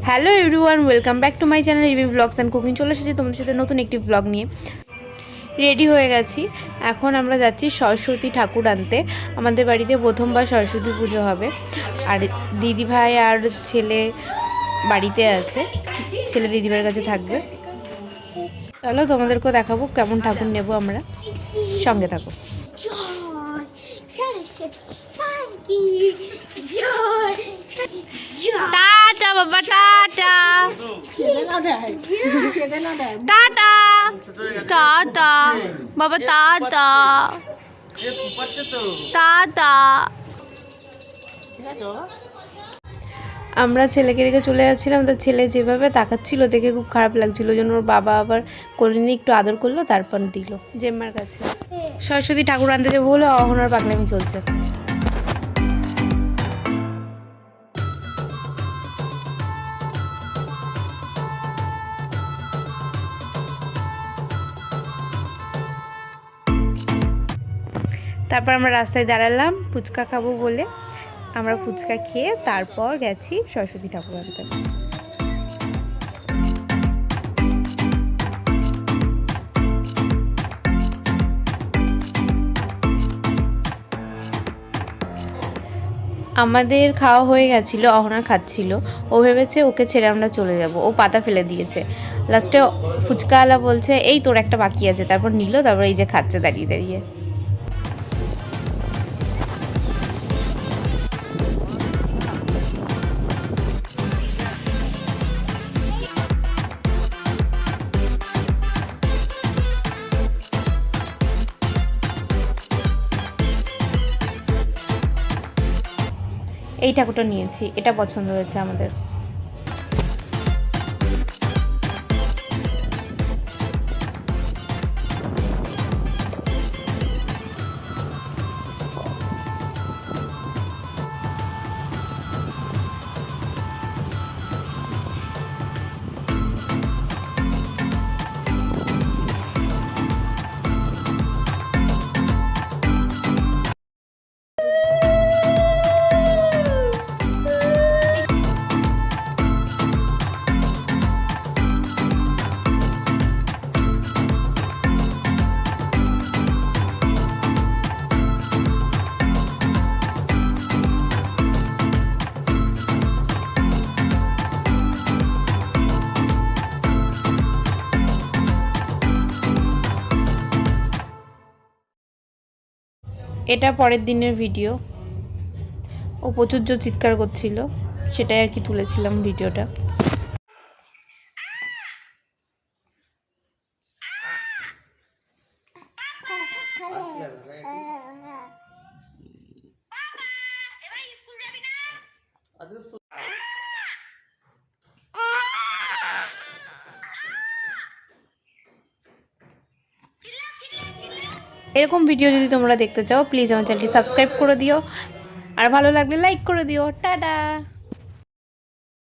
Hello everyone, welcome back to my channel review blogs and cooking. চলে এসেছি তোমাদের সাথে নতুন একটি ব্লগ নিয়ে। রেডি হয়ে গেছি, এখন আমরা যাচ্ছি সরস্বতী ঠাকুর আনতে। আমাদের বাড়িতে প্রথমবার সরস্বতী পুজো হবে, আর দিদিভাই আর ছেলে বাড়িতে আছে, ছেলে দিদিভাইয়ের কাছে থাকবে। চলো তোমাদেরকেও দেখাবো কেমন ঠাকুর নেব আমরা, সঙ্গে থাকো। টাটা বাবা, টাটা টাটা টাটা বাবা, টাটা টাটা। আমরা ছেলেকে রেখে চলে যাচ্ছিলাম, তো ছেলে যেভাবে তাকাচ্ছিল দেখে খুব খারাপ লাগছিল, ওই জন্য ওর বাবা আবার কোলে নিয়ে একটু আদর করলো, তারপর দিল জেম্মার কাছে। সরস্বতী ঠাকুর আনতে যাবো বলে অহনার পাগলামি চলছে। তারপর আমরা রাস্তায় দাঁড়ালাম ফুচকা খাবো বলে। আমরা ফুচকা খেয়ে তারপর গেছি সরস্বতী ঠাকুর আনতে। আমাদের খাওয়া হয়ে গেছিল, অহনা খাচ্ছিল। ও ভেবেছে ওকে ছেড়ে আমরা চলে যাব, ও পাতা ফেলে দিয়েছে। লাস্টে ফুচকাওয়ালা বলছে এই তোর একটা বাকি আছে, তারপর নিল, তারপর এই যে খাচ্ছে দাঁড়িয়ে দাঁড়িয়ে। এই ঠাকুরটা নিয়েছি, এটা পছন্দ হয়েছে আমাদের। এটা পরের দিনের ভিডিও। ও প্রচুর জোর চিৎকার করছিল, সেটাই আর কি তুলেছিলাম ভিডিওটা। এরকম ভিডিও যদি তোমরা দেখতে চাও প্লিজ আমার চ্যানেলটি সাবস্ক্রাইব করে দিও, আর ভালো লাগলে লাইক করে দিও। টাটা।